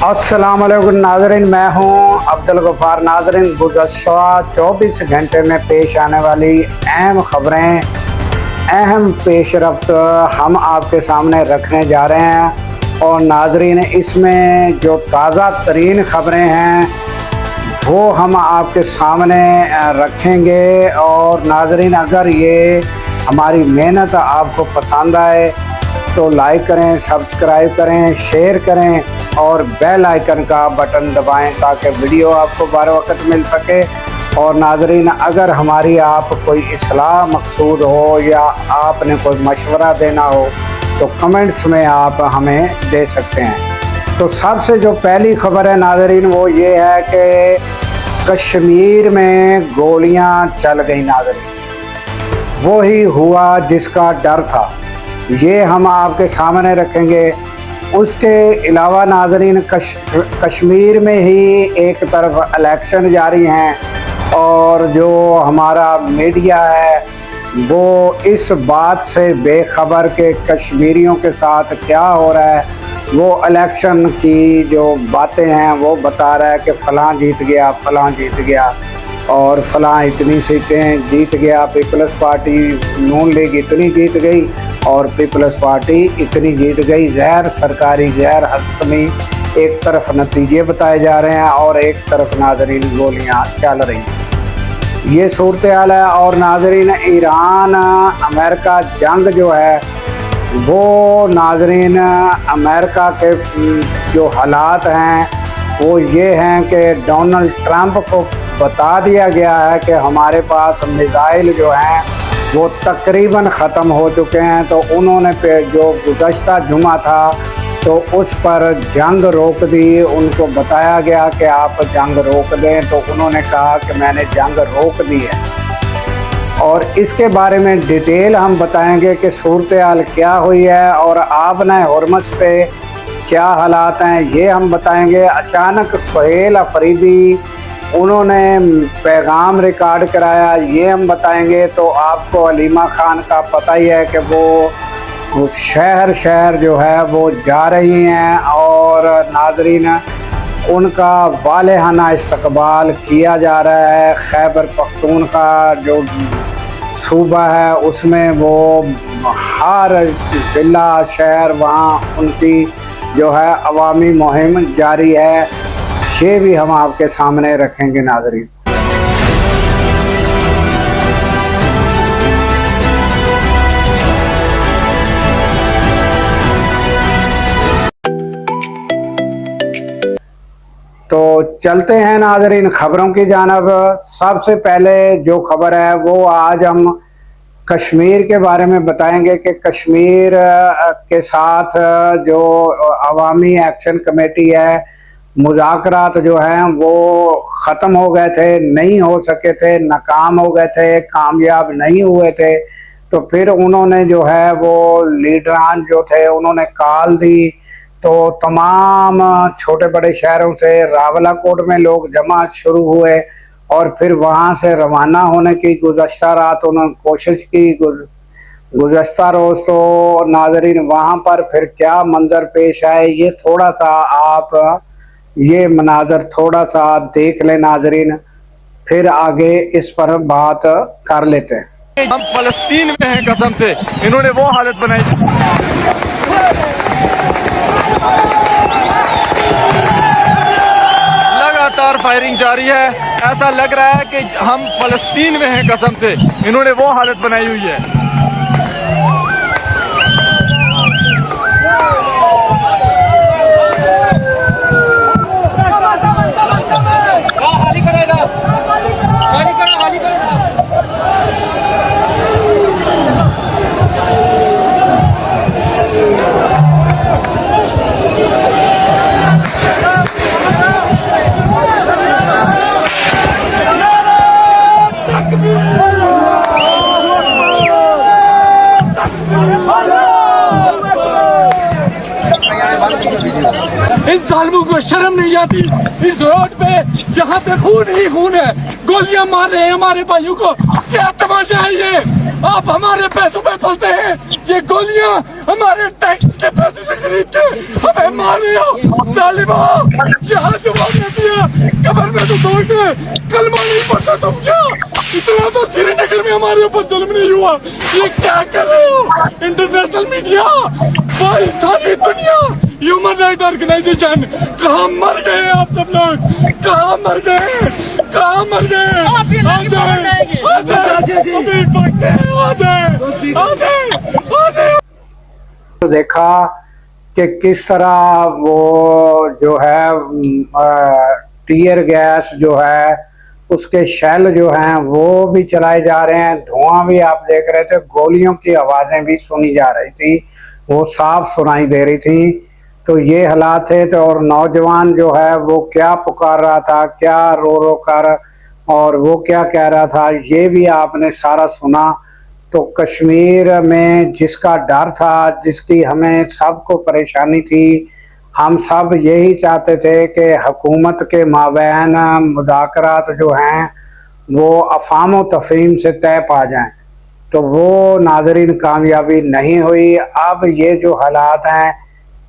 अस्सलाम वालेकुम नाज़रीन, मैं हूं अब्दुल गफ़ार। नाज़रीन, गुज़श्ता 24 घंटे में पेश आने वाली अहम खबरें, अहम पेशरफ्त हम आपके सामने रखने जा रहे हैं। और नाज़रीन, इसमें जो ताज़ा तरीन खबरें हैं वो हम आपके सामने रखेंगे। और नाज़रीन, अगर ये हमारी मेहनत आपको पसंद आए तो लाइक करें, सब्सक्राइब करें, शेयर करें और बेल आइकन का बटन दबाएं ताकि वीडियो आपको बर वक्त मिल सके। और नाज़रीन, अगर हमारी आप कोई इस्लाह मकसूद हो या आपने कोई मशवरा देना हो तो कमेंट्स में आप हमें दे सकते हैं। तो सबसे जो पहली खबर है नाज़रीन वो ये है कि कश्मीर में गोलियां चल गई। नाज़रीन, वो ही हुआ जिसका डर था, ये हम आपके सामने रखेंगे। उसके अलावा नाज़रीन, कश्मीर में ही एक तरफ इलेक्शन जारी हैं और जो हमारा मीडिया है वो इस बात से बेखबर के कश्मीरियों के साथ क्या हो रहा है, वो इलेक्शन की जो बातें हैं वो बता रहा है कि फ़लाँ जीत गया, फ़लाँ जीत गया और फ़लाँ इतनी सीटें जीत गया, पीपल्स पार्टी नून लीग इतनी जीत गई और पीपल्स पार्टी इतनी जीत गई। गैर सरकारी, गैर हस्तमी एक तरफ नतीजे बताए जा रहे हैं और एक तरफ नाज़रीन गोलियां चल रही हैं। ये सूरत हाल है। और नाज़रीन, ईरान अमेरिका जंग जो है वो नाज़रीन अमेरिका के जो हालात हैं वो ये हैं कि डोनाल्ड ट्रंप को बता दिया गया है कि हमारे पास मिसाइल जो हैं वो तकरीबन ख़त्म हो चुके हैं। तो उन्होंने जो गुज़श्ता जुमा था तो उस पर जंग रोक दी। उनको बताया गया कि आप जंग रोक दें, तो उन्होंने कहा कि मैंने जंग रोक दी है। और इसके बारे में डिटेल हम बताएंगे कि सूरत हाल क्या हुई है और आबना हुर्मुज़ पे क्या हालात हैं, ये हम बताएंगे। अचानक सुहेल अफरीदी उन्होंने पैगाम रिकॉर्ड कराया, ये हम बताएंगे। तो आपको हलीमा खान का पता ही है कि वो शहर शहर जो है वो जा रही हैं और नाज़रीन उनका वालेहाना इस्तकबाल किया जा रहा है। खैबर पख्तूनख्वा जो सूबा है उसमें वो हर ज़िला शहर वहाँ उनकी जो है अवामी मुहिम जारी है। ये भी हम आपके सामने रखेंगे नाज़रीन। तो चलते हैं नाज़रीन खबरों की जानिब। सबसे पहले जो खबर है वो आज हम कश्मीर के बारे में बताएंगे कि कश्मीर के साथ जो अवामी एक्शन कमेटी है, मुज़ाकरात जो हैं वो ख़त्म हो गए थे, नहीं हो सके थे, नाकाम हो गए थे, कामयाब नहीं हुए थे। तो फिर उन्होंने जो है वो लीडरान जो थे उन्होंने कॉल दी। तो तमाम छोटे बड़े शहरों से रावलाकोट में लोग जमा शुरू हुए और फिर वहाँ से रवाना होने की गुज़श्ता रात उन्होंने कोशिश की। गुज़श्ता रोज़ तो नाज़रीन वहाँ पर फिर क्या मंजर पेश आए, ये थोड़ा सा आप ये मनाजर थोड़ा सा देख ले नाज़रीन, फिर आगे इस पर बात कर लेते हैं। हम फलस्तीन में हैं, कसम से इन्होंने वो हालत बनाई। लगातार फायरिंग जारी है, ऐसा लग रहा है कि हम फलस्तीन में हैं, कसम से इन्होंने वो हालत बनाई हुई है। इन जालिमों को शर्म नहीं आती? इस रोड पे जहाँ पे खून ही खून है, गोलियां मार रहे हैं हमारे भाइयों को। क्या तमाशा है ये? आप हमारे पैसों पे पलते हैं, ये गोलियां हमारे टैक्स के पैसे से खरीद के हमें मार रहे हो जालिमो। यहाँ जवाब ने दिया कब्र में तो दौड़ के कलमा नहीं पढ़ता तुम क्या? इतना तो श्रीनगर में हमारे ऊपर जुल्म नहीं हुआ, ये क्या कर रहे हो? इंटरनेशनल मीडिया, भाई सारी दुनिया, ह्यूमन राइट ऑर्गेनाइजेशन, कहाँ मर गए आप सब लोग? कहाँ मर गए? कहाँ मर गए? आ जाए, आ जाए, अभी वक्त है, आ जाए, आ जाए, आ जाए। तो देखा कि किस तरह वो जो है टीयर गैस जो है उसके शेल जो हैं वो भी चलाए जा रहे हैं, धुआं भी आप देख रहे थे, गोलियों की आवाज़ें भी सुनी जा रही थी, वो साफ सुनाई दे रही थी। तो ये हालात थे। तो और नौजवान जो है वो क्या पुकार रहा था, क्या रो रो कर, और वो क्या कह रहा था, ये भी आपने सारा सुना। तो कश्मीर में जिसका डर था, जिसकी हमें सबको परेशानी थी, हम सब यही चाहते थे कि हुकूमत के माबैन मुज़ाकरात जो हैं वो अफ़ाम व तफ़हीम से तय पा जाएं। तो वो नाज़रीन कामयाबी नहीं हुई। अब ये जो हालात हैं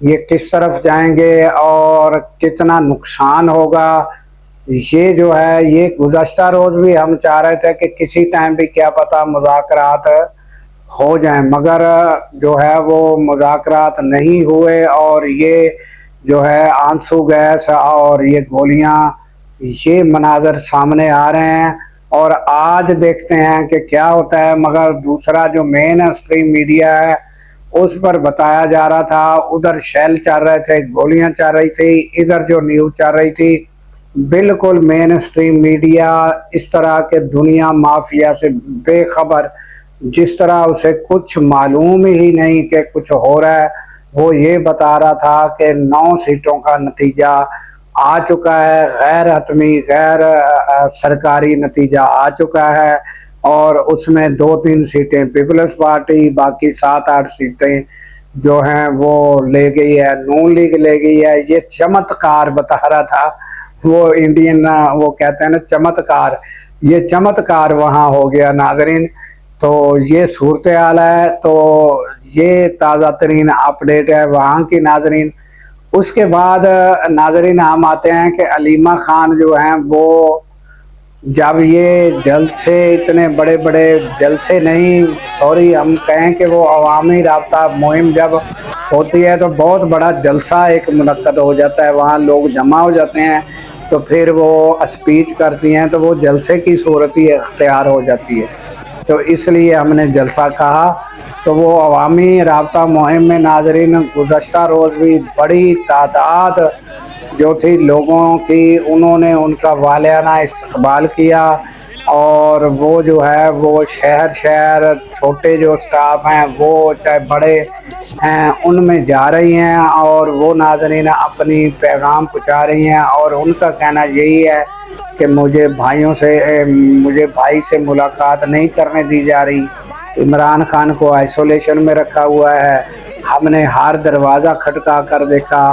ये किस तरफ जाएंगे और कितना नुकसान होगा, ये जो है ये गुज़श्ता रोज़ भी हम चाह रहे थे कि किसी टाइम भी क्या पता मुज़ाकरात हो जाएं, मगर जो है वो मुज़ाकरात नहीं हुए और ये जो है आंसू गैस और ये गोलियां, ये मनाजर सामने आ रहे हैं। और आज देखते हैं कि क्या होता है। मगर दूसरा जो मेन स्ट्रीम मीडिया है उस पर बताया जा रहा था, उधर शेल चल रहे थे, गोलियां चल रही थी, इधर जो न्यूज़ चल रही थी, बिल्कुल मेन स्ट्रीम मीडिया इस तरह के दुनिया माफिया से बेखबर, जिस तरह उसे कुछ मालूम ही नहीं कि कुछ हो रहा है। वो ये बता रहा था कि 9 सीटों का नतीजा आ चुका है, गैर हतमी गैर सरकारी नतीजा आ चुका है, और उसमें 2-3 सीटें पीपल्स पार्टी, बाकी 7-8 सीटें जो हैं वो ले गई है, नून लीग ले गई है। ये चमत्कार बता रहा था वो इंडियन, वो कहते हैं ना चमत्कार, ये चमत्कार वहाँ हो गया नाजरीन। तो ये सूरत हाल है। तो ये ताज़ा तरीन अपडेट है वहाँ की नाजरीन। उसके बाद नाजरीन हम आते हैं कि अलीमा खान जो हैं वो जब ये जलसे, इतने बड़े बड़े जलसे नहीं, सॉरी हम कहें कि वो अवामी राब्ता मुहिम जब होती है तो बहुत बड़ा जलसा एक मुनक्कद हो जाता है, वहाँ लोग जमा हो जाते हैं, तो फिर वो स्पीच करती हैं, तो वो जलसे की सूरत ही इख्तियार हो जाती है। तो इसलिए हमने जलसा कहा। तो वो अवामी राब्ता मुहिम में नाजरीन गुज़श्ता रोज़ भी बड़ी तादाद जो थी लोगों की, उन्होंने उनका वालियाना इस्तक़बाल किया, और वो जो है वो शहर शहर छोटे जो स्टाफ हैं वो चाहे बड़े हैं उनमें जा रही हैं, और वो नाज़रीन अपनी पैगाम पहुँचा रही हैं। और उनका कहना यही है कि मुझे भाई से मुलाकात नहीं करने दी जा रही, इमरान खान को आइसोलेशन में रखा हुआ है, हमने हर दरवाज़ा खटका कर देखा,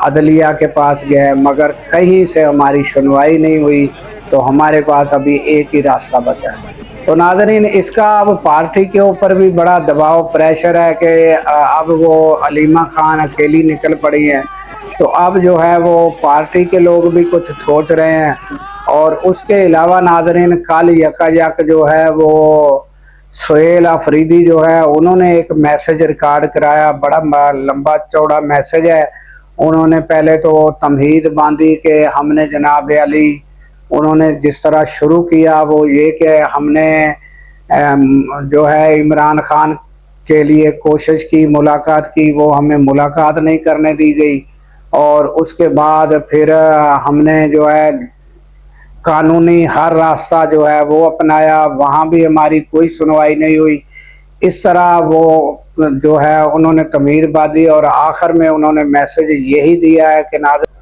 अदलिया के पास गए, मगर कहीं से हमारी सुनवाई नहीं हुई। तो हमारे पास अभी एक ही रास्ता बचा है। तो नाज़रीन इसका अब पार्टी के ऊपर भी बड़ा दबाव प्रेशर है कि अब वो अलीमा खान अकेली निकल पड़ी हैं। तो अब जो है वो पार्टी के लोग भी कुछ सोच रहे हैं। और उसके अलावा नाज़रीन कल यकायक जो है वो सुहेल अफरीदी जो है उन्होंने एक मैसेज रिकॉर्ड कराया, बड़ा लंबा चौड़ा मैसेज है। उन्होंने पहले तो तमहीद बांधी कि हमने जनाब अली, उन्होंने जिस तरह शुरू किया वो ये कि हमने जो है इमरान खान के लिए कोशिश की, मुलाकात की, वो हमें मुलाकात नहीं करने दी गई। और उसके बाद फिर हमने जो है कानूनी हर रास्ता जो है वो अपनाया, वहाँ भी हमारी कोई सुनवाई नहीं हुई। इस तरह वो जो है उन्होंने तमीर बांधी, और आखिर में उन्होंने मैसेज यही दिया है कि नाज़रीन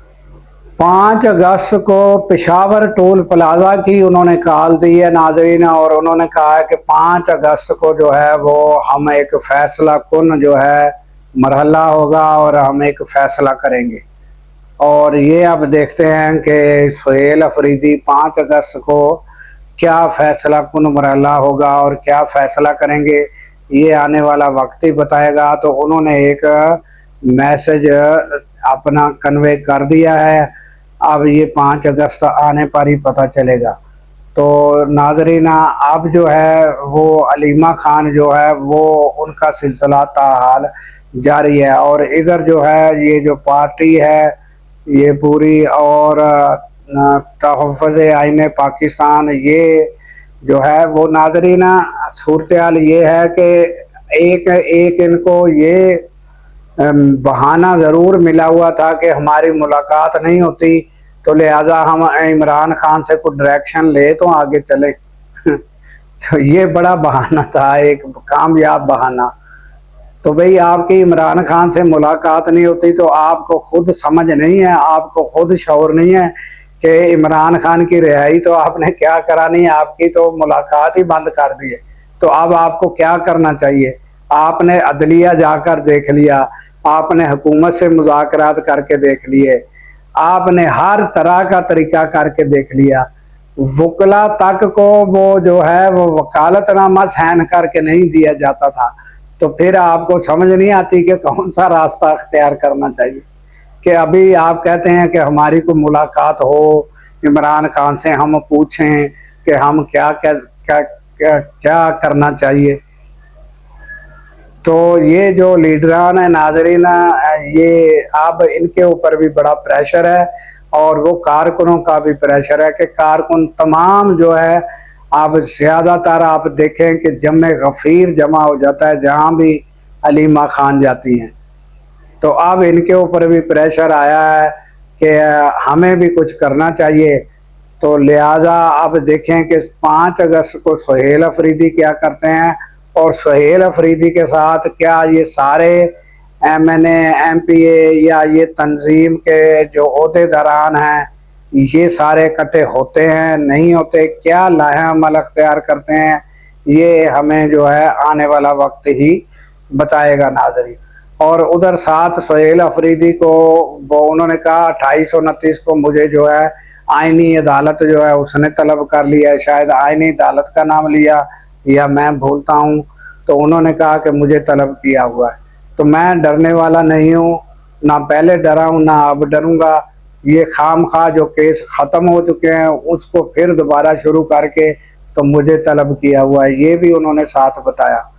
5 अगस्त को पेशावर टोल प्लाजा की उन्होंने कॉल दी है नाज़रीन, और उन्होंने कहा है कि 5 अगस्त को जो है वो हम एक फ़ैसला कुन जो है मरहला होगा और हम एक फ़ैसला करेंगे। और ये अब देखते हैं कि सुहेल अफरीदी 5 अगस्त को क्या फ़ैसला कुन मरहला होगा और क्या फ़ैसला करेंगे। ये आने वाला वक्त ही बताएगा। तो उन्होंने एक मैसेज अपना कन्वे कर दिया है, अब ये 5 अगस्त आने पर ही पता चलेगा। तो नाज़रीन, अब जो है वो अलीमा खान जो है वो उनका सिलसिला ताहाल जारी है, और इधर जो है ये जो पार्टी है ये पूरी, और तहफ़्फ़ुज़ आईन पाकिस्तान, ये जो है वो नाज़रीन सूरत हाल ये है कि एक एक इनको ये बहाना ज़रूर मिला हुआ था कि हमारी मुलाकात नहीं होती, तो लिहाजा हम इमरान खान से कुछ डायरेक्शन ले तो आगे चले। तो ये बड़ा बहाना था, एक कामयाब बहाना। तो भाई आपकी इमरान खान से मुलाकात नहीं होती तो आपको खुद समझ नहीं है, आपको खुद शऊर नहीं है कि इमरान खान की रिहाई तो आपने क्या करानी है, आपकी तो मुलाकात ही बंद कर दी है। तो अब आपको क्या करना चाहिए? आपने अदलिया जाकर देख लिया, आपने हुकूमत से मुज़ाकरात करके देख लिए, आपने हर तरह का तरीका करके देख लिया, वकला तक को वो जो है वो वकालतनामा साइन करके नहीं दिया जाता था। तो फिर आपको समझ नहीं आती कि कौन सा रास्ता अख्तियार करना चाहिए। कि अभी आप कहते हैं कि हमारी कोई मुलाकात हो इमरान खान से, हम पूछें कि हम क्या क्या क्या क्या, क्या करना चाहिए। तो ये जो लीडरान है नाज़रीन, ये अब इनके ऊपर भी बड़ा प्रेशर है, और वो कारकुनों का भी प्रेशर है कि कारकुन तमाम जो है अब ज़्यादातर आप देखें कि जमे गफ़ीर जमा हो जाता है जहाँ भी अलीमा खान जाती हैं। तो अब इनके ऊपर भी प्रेशर आया है कि हमें भी कुछ करना चाहिए। तो लिहाजा अब देखें कि 5 अगस्त को सुहेल अफरीदी क्या करते हैं, और सुहेल अफरीदी के साथ क्या ये सारे MNA MPA या ये तंजीम के जो ओहदेदारान हैं ये सारे इकट्ठे होते हैं नहीं होते, क्या लाया अमल अख्तियार करते हैं, ये हमें जो है आने वाला वक्त ही बताएगा नाज़रीन। और उधर साथ सुहेल अफरीदी को वो उन्होंने कहा 2829 को मुझे जो है आईनी अदालत जो है उसने तलब कर लिया है, शायद आईनी अदालत का नाम लिया या मैं भूलता हूँ। तो उन्होंने कहा कि मुझे तलब किया हुआ है। तो मैं डरने वाला नहीं हूँ, ना पहले डरा हूँ ना अब डरूँगा। ये खाम खा जो केस ख़त्म हो चुके हैं उसको फिर दोबारा शुरू करके तो मुझे तलब किया हुआ है, ये भी उन्होंने साथ बताया।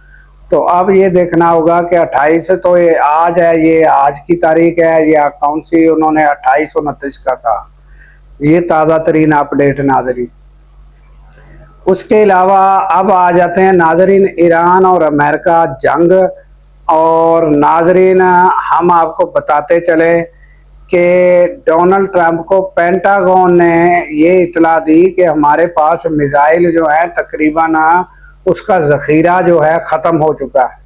तो अब ये देखना होगा कि 28 तो ये आज है, ये आज की तारीख है या कौन सी उन्होंने 2829 का कहा। ये ताज़ा तरीन अपडेट नाज़रीन। उसके अलावा अब आ जाते हैं नाज़रीन ईरान और अमेरिका जंग। और नाज़रीन हम आपको बताते चले कि डोनाल्ड ट्रंप को पेंटागन ने ये इतला दी कि हमारे पास मिसाइल जो है तकरीबन उसका ज़ख़ीरा जो है ख़त्म हो चुका है,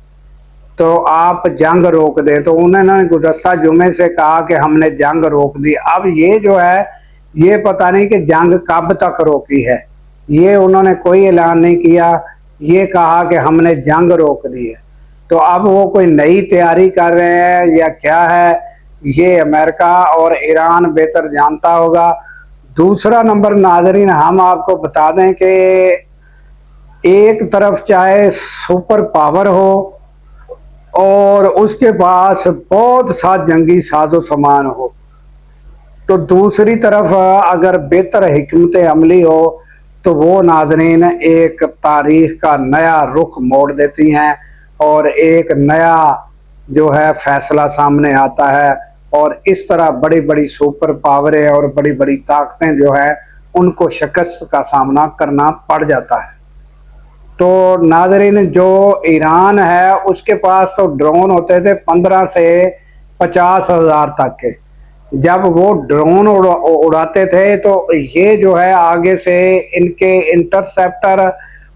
तो आप जंग रोक दें। तो उन्होंने गुज़श्ता जुमे से कहा कि हमने जंग रोक दी। अब ये जो है ये पता नहीं कि जंग कब तक रोकी है, ये उन्होंने कोई ऐलान नहीं किया, ये कहा कि हमने जंग रोक दी है। तो अब वो कोई नई तैयारी कर रहे हैं या क्या है, ये अमेरिका और ईरान बेहतर जानता होगा। दूसरा नंबर नाज़रीन हम आपको बता दें कि एक तरफ चाहे सुपर पावर हो और उसके पास बहुत सा जंगी साजो सामान हो, तो दूसरी तरफ अगर बेहतर हिकमत अमली हो तो वो नाज़रीन एक तारीख का नया रुख मोड़ देती हैं और एक नया जो है फैसला सामने आता है। और इस तरह बड़ी बड़ी सुपर पावरें और बड़ी बड़ी ताकतें जो है उनको शिकस्त का सामना करना पड़ जाता है। तो नाज़रीन जो ईरान है उसके पास तो ड्रोन होते थे 15 से 50 हज़ार तक के, जब वो ड्रोन उड़ाते थे तो ये जो है आगे से इनके इंटरसेप्टर,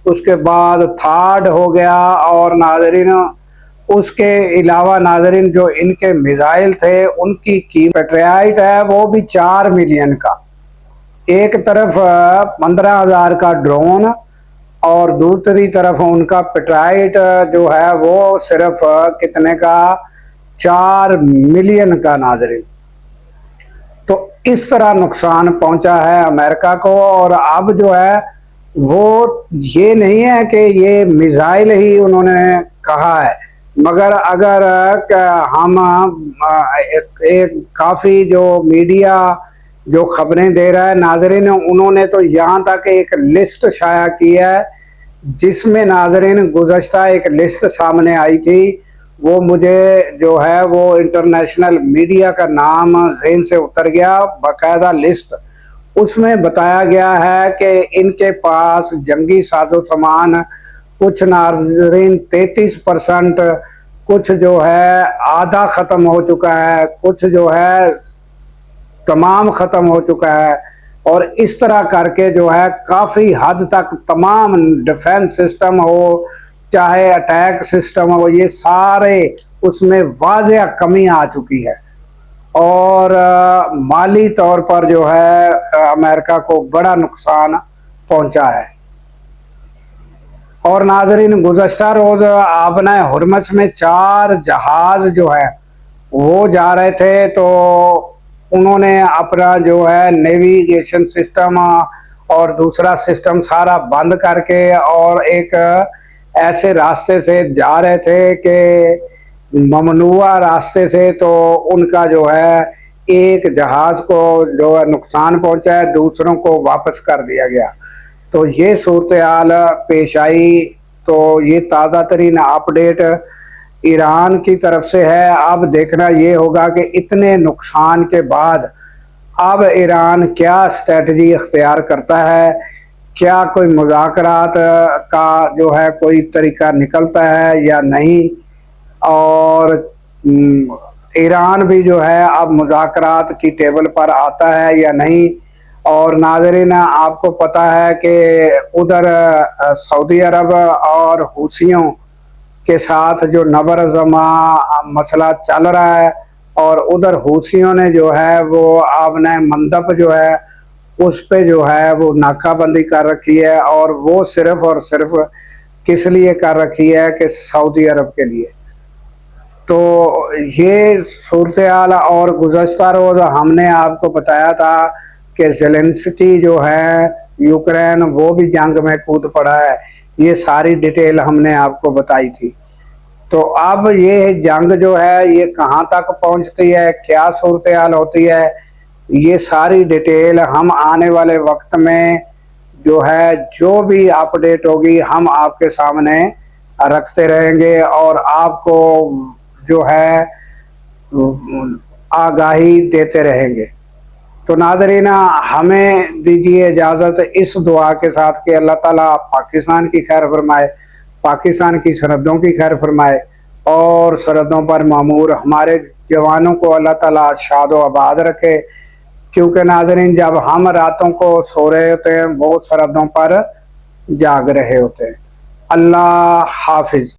उसके बाद थार्ड हो गया, और नाज़रीन उसके अलावा नाज़रीन जो इनके मिसाइल थे उनकी कीमत पेट्रियाट है वो भी 4 मिलियन का। एक तरफ 15,000 का ड्रोन और दूसरी तरफ उनका पेट्रियाट जो है वो सिर्फ कितने का, 4 मिलियन का नाज़रीन। तो इस तरह नुकसान पहुंचा है अमेरिका को। और अब जो है वो ये नहीं है कि ये मिसाइल ही उन्होंने कहा है। मगर अगर हम एक काफ़ी जो मीडिया जो खबरें दे रहा है नाजरीन, उन्होंने तो यहाँ तक एक लिस्ट शाया की है जिसमें नाजरीन गुज़श्ता एक लिस्ट सामने आई थी, वो मुझे जो है वो इंटरनेशनल मीडिया का नाम ज़हन से उतर गया, बाकायदा लिस्ट। उसमें बताया गया है कि इनके पास जंगी साजो सामान कुछ नाजरीन 33%, कुछ जो है आधा ख़त्म हो चुका है, कुछ जो है तमाम ख़त्म हो चुका है। और इस तरह करके जो है काफ़ी हद तक तमाम डिफेंस सिस्टम हो चाहे अटैक सिस्टम हो, ये सारे उसमें वाज़ेह कमी आ चुकी है और माली तौर पर जो है अमेरिका को बड़ा नुकसान पहुंचा है। और नाजरीन गुज़श्ता रोज़ आपने हुरमच में 4 जहाज़ जो है वो जा रहे थे, तो उन्होंने अपना जो है नेविगेशन सिस्टम और दूसरा सिस्टम सारा बंद करके और एक ऐसे रास्ते से जा रहे थे कि ममनुआ रास्ते से, तो उनका जो है एक जहाज़ को जो है नुकसान पहुंचा है, दूसरों को वापस कर दिया गया। तो ये सूरत हाल पेश आई। तो ये ताज़ा तरीन अपडेट ईरान की तरफ से है। अब देखना ये होगा कि इतने नुकसान के बाद अब ईरान क्या स्ट्रेटजी इख्तियार करता है, क्या कोई मुज़ाकरात का जो है कोई तरीका निकलता है या नहीं, और ईरान भी जो है अब मुज़ाकरात की टेबल पर आता है या नहीं। और नाज़रीन आपको पता है कि उधर सऊदी अरब और हूसियों के साथ जो नबरज़मा मसला चल रहा है, और उधर हूसियों ने जो है वो आपने मंदप जो है उस पे जो है वो नाकाबंदी कर रखी है, और वो सिर्फ़ और सिर्फ किस लिए कर रखी है कि सऊदी अरब के लिए। तो ये सूरत हाल। और गुज़श्ता रोज़ हमने आपको बताया था कि ज़ेलेंस्की जो है यूक्रेन वो भी जंग में कूद पड़ा है, ये सारी डिटेल हमने आपको बताई थी। तो अब ये जंग जो है ये कहाँ तक पहुँचती है, क्या सूरत हाल होती है, ये सारी डिटेल हम आने वाले वक्त में जो है जो भी अपडेट होगी हम आपके सामने रखते रहेंगे और आपको जो है आगाही देते रहेंगे। तो नाज़रीन हमें दीजिए इजाज़त इस दुआ के साथ कि अल्लाह ताला पाकिस्तान की खैर फरमाए, पाकिस्तान की सरहदों की खैर फरमाए और सरहदों पर मामूर हमारे जवानों को अल्लाह ताला शाद व आबाद रखे। क्योंकि नाज़रीन जब हम रातों को सो रहे होते हैं वो सरहदों पर जाग रहे होते हैं। अल्लाह हाफिज़।